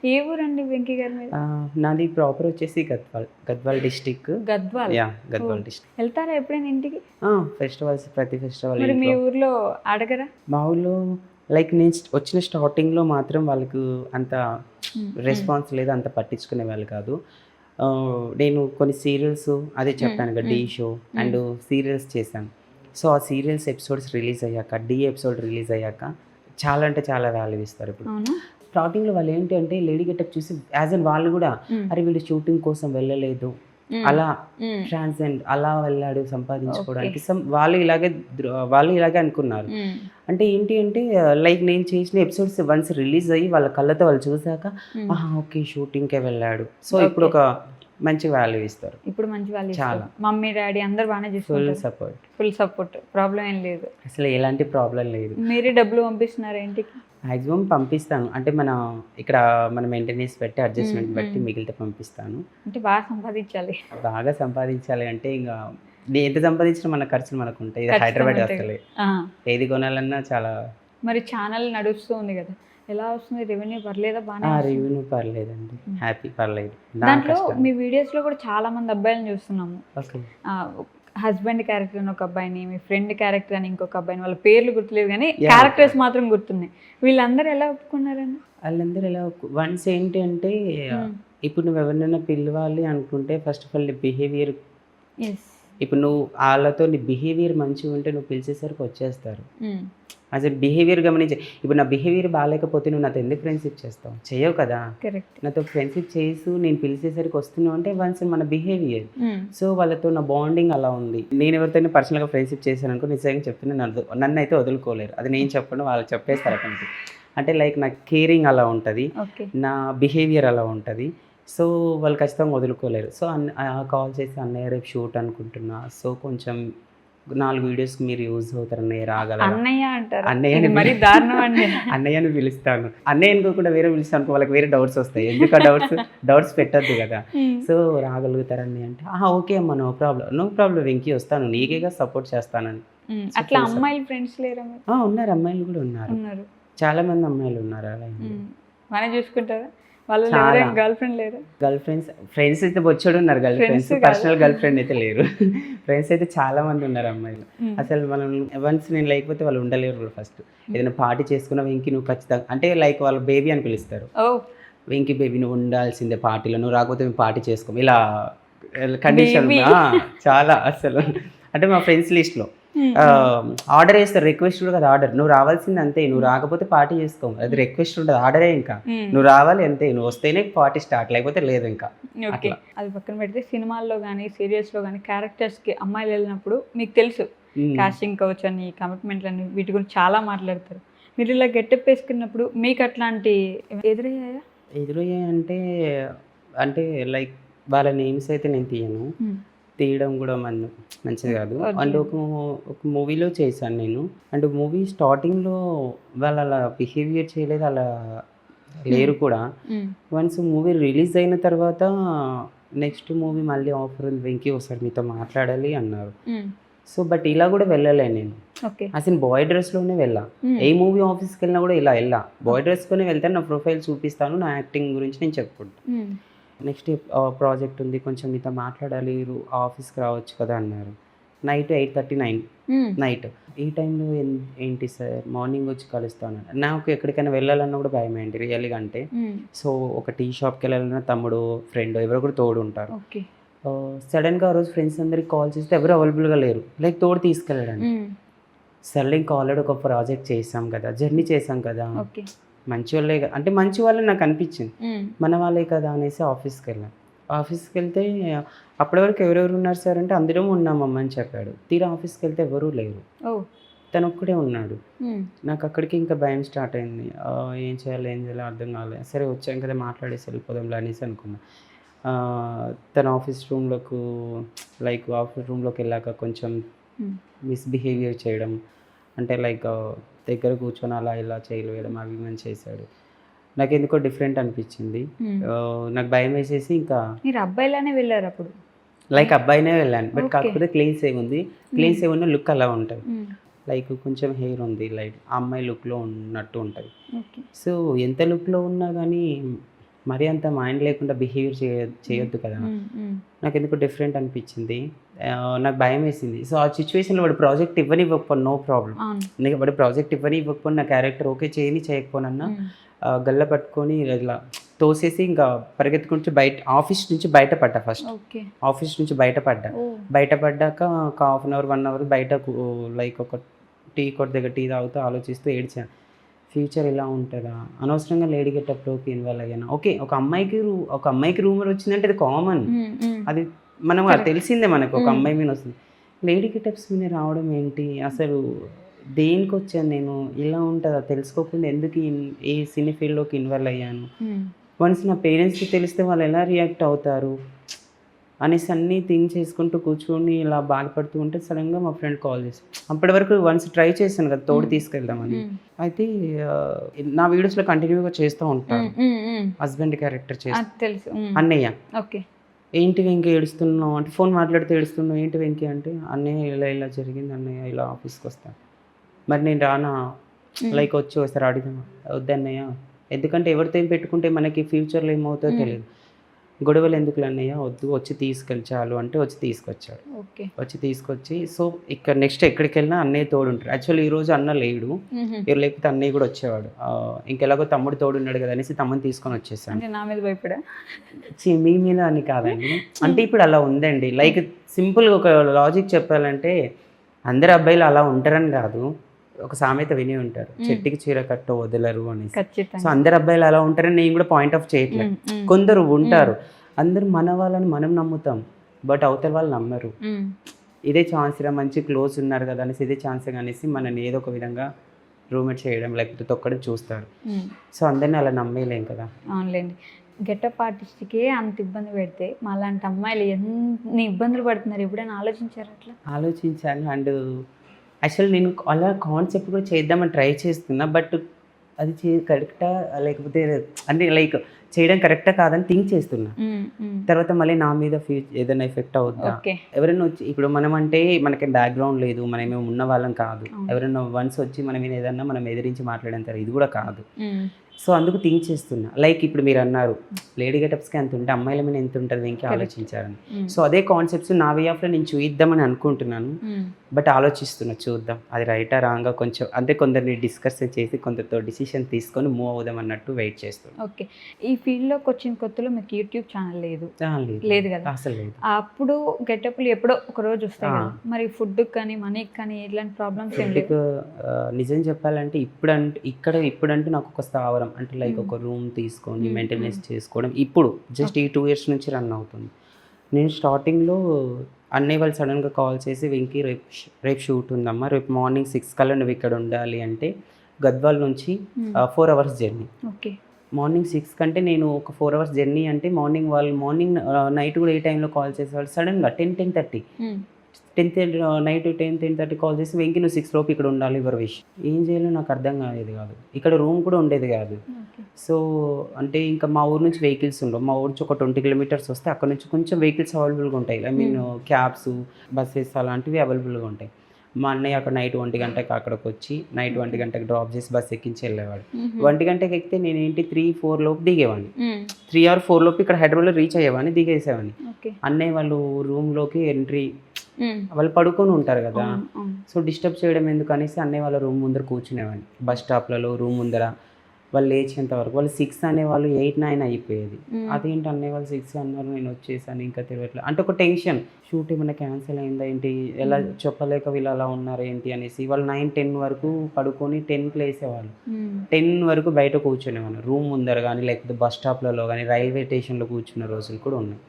ఏ ఊరండి వెంకీ గారి మీద? నాది ప్రాపర్ వచ్చేసి గద్వాల్ డిస్టిక్. గద్వాల్. గద్వాల్ డిస్టిక్. వెళ్తారా ఎప్పుడైనా ఇంటికి? ఫెస్టివల్స్, ప్రతి ఫెస్టివల్. మరి మీ ఊర్లో అడగరా? మా ఊళ్ళో లైక్ నేను వచ్చిన స్టార్టింగ్లో మాత్రం వాళ్ళకు అంత రెస్పాన్స్ లేదు, అంత పట్టించుకునే వాళ్ళు కాదు. నేను కొన్ని సీరియల్స్ అదే చెప్పాను కదా, డీ షో అండ్ సీరియల్స్ చేశాను. సో ఆ సీరియల్స్ ఎపిసోడ్స్ రిలీజ్ అయ్యాక, డీ ఎపిసోడ్ రిలీజ్ అయ్యాక చాలా అంటే చాలా వాల్యూ ఇస్తారు. ఇప్పుడు స్టార్టింగ్లో వాళ్ళు ఏంటి అంటే లేడీ గెటప్ చూసి యాజ్ అన్ వాళ్ళు కూడా అరే వీళ్ళు షూటింగ్ కోసం వెళ్ళలేదు, అలా ట్రాన్స్జెండ్ అలా వెళ్ళాడు సంపాదించుకోవడానికి, వాళ్ళు ఇలాగే అనుకున్నారు. అంటే ఏంటి అంటే లైక్ నేను చేసిన ఎపిసోడ్స్ వన్స్ రిలీజ్ అయ్యి వాళ్ళ కళ్ళతో వాళ్ళు చూసాక ఓకే షూటింగ్కే వెళ్ళాడు. సో ఇప్పుడు ఒక మంచి వాల్యూ ఇస్తారు. ఇప్పుడు మంచి వాల్యూ చాలా. మమ్మీ డాడీ అందరు బాగానే చూసుకుంటారు. ఫుల్ సపోర్ట్, ప్రాబ్లం ఏం లేదు, అసలు ఎలాంటి ప్రాబ్లం లేదు. మీరే డబ్బులు పంపిస్తున్నారు ఇంటికి? మ్యాక్సిమం పంపిస్తాను, అంటే ఇక్కడ మన మెయింటెనెన్స్ పెట్టి అడ్జస్ట్మెంట్ బట్టి మిగిలితే పంపిస్తాను. అంటే బాగా సంపాదించాలి అంటే ఇంకా ఎంత సంపాదించినా మన ఖర్చులు మనకు ఉంటాయి. హైదరాబాద్ అసలు ఏది కొనాలన్నా చాలా. మరి ఛానల్ నడుస్తూ ఉంది కదా, ఎలా వస్తుంది రెవెన్యూ? పర్లేదా? బాగా రెవెన్యూ పర్లేదండి, హ్యాపీ, పర్లేదు. దాంట్లో మీ వీడియోస్లో కూడా చాలా మంది అబ్బాయిలను చూస్తున్నాము. హస్బెండ్ క్యారెక్టర్ అని ఒక అబ్బాయిని, మీ ఫ్రెండ్ క్యారెక్టర్ అని ఇంకొక అబ్బాయిని, వాళ్ళ పేర్లు గుర్తులేదు కానీ క్యారెక్టర్స్ మాత్రం గుర్తున్నాయి. వీళ్ళందరూ ఎలా ఒప్పుకున్నారండి? వాళ్ళందరూ ఎలా వన్స్ ఏంటి అంటే ఇప్పుడు నువ్వు ఎవరినైనా పిలవాలి అనుకుంటే ఫస్ట్ ఆఫ్ ఆల్ నీ బిహేవియర్, ఇప్పుడు నువ్వు వాళ్ళతో నీ బిహేవియర్ మంచిగా ఉంటే నువ్వు పిలిచేసరికి వచ్చేస్తారు. యాజ్ ఎ బిహేవియర్ గమనించి, ఇప్పుడు నా బిహేవియర్ బాగాలేకపోతే నువ్వు నాతో ఎందుకు ఫ్రెండ్షిప్ చేస్తావు? చేయవు కదా. నాతో ఫ్రెండ్షిప్ చేసి నేను పిలిచేసరికి వస్తున్నావు అంటే వన్స్ మన బిహేవియర్. సో వాళ్ళతో నా బాండింగ్ అలా ఉంది. నేను ఎవరితోనే పర్సనల్గా ఫ్రెండ్షిప్ చేశాను అనుకో, నిజంగా చెప్తున్నాను, నన్ను అయితే వదులుకోలేరు. అది నేను చెప్పను, వాళ్ళు చెప్పేస్తారు అక్కడికి. అంటే లైక్ నా కేరింగ్ అలా ఉంటుంది, నా బిహేవియర్ అలా ఉంటుంది. సో వాళ్ళు ఖచ్చితంగా వదులుకోలేరు. సో కాల్ చేసి అన్నయ్య రేపు షూట్ అనుకుంటున్నా, సో కొంచెం 4 వీడియోస్కి మీరు యూజ్ అవుతారు అన్నయ్య, రాగలరా? అన్నయ్య అంటారు. అన్నయ్యని పిలుస్తాను. అన్నయ్య అనుకోకుండా వేరే పిలుస్తాను అనుకో, వాళ్ళకి వేరే డౌట్స్ వస్తాయి. ఎందుకు ఆ డౌట్స్ పెట్టద్దు కదా. సో రాగలుగుతారు అన్నయ్య అంటే ఓకే అమ్మా, నో ప్రాబ్లం వెంకీ, వస్తాను, నీకేగా సపోర్ట్ చేస్తానని. అట్లా అమ్మాయిలు ఫ్రెండ్స్ లేరా? ఉన్నారు, అమ్మాయిలు కూడా ఉన్నారు, చాలా మంది అమ్మాయిలు ఉన్నారు. అలా బాగా చూసుకుంటారా? ఫ్రెండ్స్ అయితే వచ్చాడు ఉన్నారు, girl friends, personal girl friend అయితే లేరు. ఫ్రెండ్స్ అయితే చాలా మంది ఉన్నారు అమ్మాయిలు. అసలు మనం వన్స్ నేను లేకపోతే వాళ్ళు ఉండలేరు. ఫస్ట్ ఏదైనా పార్టీ చేసుకున్నా వెంకీ నువ్వు ఖచ్చితంగా, అంటే లైక్ వాళ్ళు బేబీ అని పిలుస్తారు. వెంకీ బేబీ నువ్వు ఉండాల్సిందే పార్టీలో, నువ్వు రాకపోతే మేము పార్టీ చేసుకోము, ఇలా కండిషన్ చాలా. అసలు అంటే మా ఫ్రెండ్స్ లిస్ట్లో ఆర్డర్ వేస్తారు, రిక్వెస్ట్ కూడా కదా ఆర్డర్. నువ్వు రావాల్సింది అంతే, నువ్వు రాకపోతే పార్టీ చేసుకోము, అది రిక్వెస్ట్ ఉంటుంది, ఆర్డరే. ఇంకా నువ్వు రావాలి అంతే, నువ్వు వస్తేనే పార్టీ స్టార్ట్, లేకపోతే లేదు ఇంకా. ఓకే, అది పక్కన పెడితే సినిమాల్లో కానీ సీరియల్స్లో కానీ క్యారెక్టర్స్కి అమ్మాయిలు వెళ్ళినప్పుడు మీకు తెలుసు కాస్టింగ్ కౌచ్ అని, కమిట్మెంట్లు అని, వీటి గురించి చాలా మాట్లాడతారు. మీరు ఇలా గెటప్ వేసుకున్నప్పుడు మీకు అట్లాంటి ఎదురయ్యాయి అంటే లైక్ వాళ్ళ నేమ్స్ అయితే నేను తీయడం కూడా మంచిది కాదు. అండ్ ఒక మూవీలో చేశాను నేను, అండ్ మూవీ స్టార్టింగ్లో వాళ్ళు అలా బిహేవియర్ చేయలేదు, అలా లేరు కూడా. వన్స్ మూవీ రిలీజ్ అయిన తర్వాత నెక్స్ట్ మూవీ మళ్ళీ ఆఫర్ ఉంది వెంకీ ఒకసారి మీతో మాట్లాడాలి అన్నారు. సో బట్ ఇలా కూడా వెళ్ళలే నేను, అసలు బాయ్ డ్రెస్లోనే వెళ్ళా. ఏ మూవీ ఆఫీస్కి వెళ్ళినా కూడా ఇలా బాయ్ డ్రెస్లోనే వెళ్తాను, నా ప్రొఫైల్ చూపిస్తాను, నా యాక్టింగ్ గురించి నేను చెప్పుకుంటాను. నెక్స్ట్ ప్రాజెక్ట్ ఉంది, కొంచెం మీతో మాట్లాడాలి, ఆఫీస్కి రావచ్చు కదా అన్నారు. Night 8:39 night. ఈ టైంలో ఏంటి సార్, మార్నింగ్ వచ్చి కలుస్తాను. నాకు ఎక్కడికైనా వెళ్ళాలన్నా కూడా భయం ఏంటి రియల్గా అంటే. సో ఒక టీ షాప్కి వెళ్ళాలన్నా తమ్ముడు, ఫ్రెండ్ ఎవరో కూడా తోడు ఉంటారు. సడన్గా ఆ రోజు ఫ్రెండ్స్ అందరికి కాల్ చేస్తే ఎవరు అవైలబుల్గా లేరు, లైక్ తోడు తీసుకెళ్ళడానికి. సడన్గా ఇంకా ఆల్రెడీ ఒక ప్రాజెక్ట్ చేసాం కదా, జర్నీ చేసాం కదా, మంచి వాళ్ళే అంటే మంచి వాళ్ళే నాకు అనిపించింది, మన వాళ్ళే కదా అనేసి ఆఫీస్కి వెళ్ళాను. ఆఫీస్కి వెళ్తే అప్పటి వరకు ఎవరెవరు ఉన్నారు సార్ అంటే అందరం ఉన్నామమ్మ అని చెప్పాడు. తీరా ఆఫీస్కి వెళ్తే ఎవరూ లేరు, తను ఒక్కడే ఉన్నాడు. నాకు అక్కడికి ఇంకా భయం స్టార్ట్ అయింది, ఏం చేయాలో అర్థం కాలేదు. సరే వచ్చాం కదా మాట్లాడేసి వెళ్ళిపోదాంలే అనేసి అనుకున్నా. తన ఆఫీస్ రూమ్లోకి వెళ్ళాక కొంచెం మిస్బిహేవియర్ చేయడం, అంటే లైక్ దగ్గర కూర్చొని అలా ఇలా చేయలు వేయడం అవి మనం చేశాడు. నాకు ఎందుకో డిఫరెంట్ అనిపించింది. నాకు భయం వేసేసి ఇంకా మీరు అబ్బాయిలానే వెళ్ళారు అప్పుడు? లైక్ అబ్బాయినే వెళ్ళాను, బట్ కాకపోతే క్లీన్ సేవ్ ఉంది, క్లీన్ సేవ్ ఉన్న లుక్ అలా ఉంటుంది. లైక్ కొంచెం హెయిర్ ఉంది, లైక్ అమ్మాయి లుక్లో ఉన్నట్టు ఉంటుంది. సో ఎంత లుక్లో ఉన్నా కానీ మరీ అంత మైండ్ లేకుండా బిహేవియర్ చేయొద్దు కదా. నాకు ఎందుకు డిఫరెంట్ అనిపించింది, నాకు భయం వేసింది. సో ఆ సిచ్యువేషన్లో వాడు ప్రాజెక్ట్ ఇవ్వనివ్వకపోను నో ప్రాబ్లం, వాడు ప్రాజెక్ట్ ఇవ్వనివ్వకపోను నా క్యారెక్టర్ ఓకే చేయని చేయకపోనన్నా గల్ల పట్టుకొని ఇలా తోసేసి ఇంకా పరిగెత్తుకుంటూ ఆఫీస్ నుంచి బయటపడ్డా. ఫస్ట్ ఆఫీస్ నుంచి బయటపడ్డాక ఒక 1/2 అవర్ 1 అవర్ బయట లైక్ ఒక టీ కొట్ దగ్గర టీ తాగుతూ ఆలోచిస్తూ ఏడ్చాను. ఫ్యూచర్ ఇలా ఉంటుందా, అనవసరంగా లేడీ గెటప్లోకి ఇన్వాల్వ్ అయ్యాను. ఓకే, ఒక అమ్మాయికి రూమర్ వచ్చిందంటే అది కామన్, అది మనం అది తెలిసిందే మనకు, ఒక అమ్మాయి మీద వస్తుంది. లేడీ గెటప్స్ మీద రావడం ఏంటి, అసలు దేనికి వచ్చాను నేను, ఇలా ఉంటుందా తెలుసుకోకుండా ఎందుకు ఈ సినీ ఫీల్డ్లోకి ఇన్వాల్వ్ అయ్యాను, వన్స్ నా పేరెంట్స్కి తెలిస్తే వాళ్ళు ఎలా రియాక్ట్ అవుతారు అనేసి అన్నీ థింక్ చేసుకుంటూ కూర్చొని ఇలా బాధపడుతూ ఉంటే సడన్గా మా ఫ్రెండ్ కాల్ చేసి, అప్పటి వరకు వన్స్ ట్రై చేశాను కదా తోడు తీసుకెళ్దామని. అయితే నా వీడియోస్లో కంటిన్యూగా చేస్తూ ఉంటాను, హస్బెండ్ క్యారెక్టర్ చేస్తాను. అన్నయ్య ఏంటి వెంకీ ఏడుస్తున్నావు అంటే, ఫోన్ మాట్లాడితే ఏడుస్తున్నావు ఏంటి వెంకీ అంటే, అన్నయ్య ఇలా ఇలా జరిగింది అన్నయ్య, ఇలా ఆఫీస్కి వస్తాను, మరి నేను రానా, లైక్ వచ్చి వస్తారు అడిగినా, వద్దన్నయ్య ఎందుకంటే ఎవరితో ఏం పెట్టుకుంటే మనకి ఫ్యూచర్లో ఏమవుతుందో తెలియదు, గొడవలు ఎందుకు అన్నయ్య వద్దు, వచ్చి తీసుకెళ్ళి చాలు అంటే వచ్చి తీసుకొచ్చాడు. వచ్చి తీసుకొచ్చి సో ఇక్కడ నెక్స్ట్ ఎక్కడికి వెళ్ళినా అన్నయ్య తోడు ఉంటాడు. యాక్చువల్లీ ఈరోజు అన్న లేడు, లేకపోతే అన్నయ్య కూడా వచ్చేవాడు. ఇంకెలాగో తమ్ముడు తోడు ఉన్నాడు కదా అనేసి తమ్ముని తీసుకొని వచ్చేసాను. నా మీద భయపడా మీ మీద అని కాదండి, అంటే ఇప్పుడు అలా ఉందండి. లైక్ సింపుల్గా ఒక లాజిక్ చెప్పాలంటే అందరు అబ్బాయిలు అలా ఉంటారని కాదు, ఒక సామెత విని ఉంటారు, చెట్టుకి చీర కట్ట వదలరు అనేసి. సో అందరు అబ్బాయిలు అలా ఉంటారని నేను కూడా పాయింట్ ఆఫ్ చేయట్లేదు. కొందరు ఉంటారు, అందరు మన వాళ్ళని మనం నమ్ముతాం, బట్ అవతల వాళ్ళు నమ్మరు. ఇదే ఛాన్స్ రా, మంచి క్లోజ్ ఉన్నారు కదా అనేసి ఇదే ఛాన్స్ అనేసి మనని ఏదో ఒక విధంగా రూమ్మేట్ చేయడం లేకపోతే తొక్కడం చూస్తారు. సో అందరినీ అలా నమ్మేలేం కదా. అవునులేండి. గెటప్ ఆర్టిస్ట్కే అంత ఇబ్బంది పెడితే మాలాంటి అమ్మాయిలు ఎన్ని ఇబ్బందులు పడుతున్నారు, ఎప్పుడైనా ఆలోచించారు? అట్లా ఆలోచించాను. అండ్ యాక్చువల్లీ నేను అలా కాన్సెప్ట్ కూడా చేద్దామని ట్రై చేస్తున్నా, బట్ అది కరెక్టా లేకపోతే అంటే లైక్ చేయడం కరెక్టా కాదని థింక్ చేస్తున్నా. తర్వాత మళ్ళీ నా మీద ఏదైనా ఎఫెక్ట్ అవుద్దా, ఎవరైనా వచ్చి ఇప్పుడు మనం అంటే మనకి బ్యాక్గ్రౌండ్ లేదు, మనమేమో ఉన్న వాళ్ళం కాదు, ఎవరైనా వన్స్ వచ్చి మనం ఏదన్నా మనం ఎదిరించి మాట్లాడేంత ఇది కూడా కాదు. సో అందుకు థింక్ చేస్తున్నా. లైక్ ఇప్పుడు మీరు అన్నారు లేడీ గెటప్స్కి ఎంత ఉంటే అమ్మాయిల మీద ఎంత ఉంటుంది ఇంకే ఆలోచించారని. సో అదే కాన్సెప్ట్స్ నా వే ఆఫ్లో నేను చూద్దామని అనుకుంటున్నాను, బట్ ఆలోచిస్తున్నా చూద్దాం అది రైటా రాంగా కొంచెం అంటే కొందరిని డిస్కస్ చేసి కొందరితో డిసిషన్ తీసుకొని మూవ్ అవుదాం అన్నట్టు వెయిట్ చేస్తున్నాను. ఓకే, ఈ ఫీల్డ్లోకి వచ్చిన కొత్తలో మీకు యూట్యూబ్ ఛానల్ లేదు కదా? అసలు లేదు. అప్పుడు గెటప్లు ఎప్పుడో ఒక రోజు వస్తాయి కదా, మరి ఫుడ్ కానీ మనీకి కానీ ఇలాంటి ప్రాబ్లమ్స్ ఏం లేవు? నిజం చెప్పాలంటే ఇప్పుడంటే నాకు ఒక స్థావరం అంటే లైక్ ఒక రూమ్ తీసుకొని మెయింటెనెన్స్ చేసుకోవడం ఇప్పుడు జస్ట్ ఈ 2 years నుంచి రన్ అవుతుంది. నేను స్టార్టింగ్లో అన్నయ్య వాళ్ళు సడన్గా కాల్ చేసి వెంకీ రేపు షూట్ ఉందమ్మా, రేపు మార్నింగ్ 6 కల్లా నువ్వు ఇక్కడ ఉండాలి అంటే గద్వాల్ నుంచి 4 hours జర్నీ. ఓకే, మార్నింగ్ 6 కంటే నేను ఒక 4 hours జర్నీ అంటే మార్నింగ్ నైట్ కూడా ఏ టైంలో కాల్ చేసేవాళ్ళు సడన్గా 10:30 నైట్ 10:30 కాల్ చేసి వెంకీ నువ్వు 6 లోపు ఇక్కడ ఉండాలి యువర్ విష్. ఏం చేయాలో నాకు అర్థం కాలేదు కాదు, ఇక్కడ రూమ్ కూడా ఉండేది కాదు. సో అంటే ఇంకా మా ఊరు నుంచి వెహికల్స్ ఉండవు, మా ఊరు నుంచి ఒక 20 kilometers వస్తే అక్కడ నుంచి కొంచెం వెహికల్స్ అవైలబుల్గా ఉంటాయి, ఐ మీన్ క్యాబ్స్ బస్సెస్ అలాంటివి అవైలబుల్గా ఉంటాయి. మా అన్నయ్య అక్కడ నైట్ 1 గంటకి అక్కడికి వచ్చి నైట్ 1 గంటకి డ్రాప్ చేసి బస్ ఎక్కించి వెళ్ళేవాడు. 1 గంటకి ఎక్కితే నేనేంటి 3-4 లోపు దిగేవాడిని, 3 or 4 లోపు ఇక్కడ హైదరాబాద్లో రీచ్ అయ్యేవాడిని, దిగేసేవాడిని. అన్నయ్య వాళ్ళు రూమ్లోకి ఎంట్రీ వాళ్ళు పడుకొని ఉంటారు కదా, సో డిస్టర్బ్ చేయడం ఎందుకు అనేసి అన్నయ్య వాళ్ళ రూమ్ ముందర కూర్చునేవాడిని. బస్ స్టాప్లలో రూమ్ ముందర వాళ్ళు లేచేంత వరకు వాళ్ళు 6 అనేవాళ్ళు 8-9 అయిపోయేది. అదేంటి అన్నయ్య వాళ్ళు 6 అన్నారు, నేను వచ్చేసాను ఇంకా తెలియట్లేదు అంటే ఒక టెన్షన్, షూట్ ఏమైనా క్యాన్సిల్ అయిందా ఏంటి, ఎలా చెప్పలేక వీళ్ళు అలా ఉన్నారు ఏంటి అనేసి. వాళ్ళు 9-10 వరకు పడుకొని 10కి లేసేవాళ్ళు, 10 వరకు బయట కూర్చునేవాళ్ళు రూమ్ ముందర కానీ లేకపోతే బస్ స్టాప్లలో కానీ రైల్వే స్టేషన్లో కూర్చున్న రోజులు కూడా ఉన్నాయి.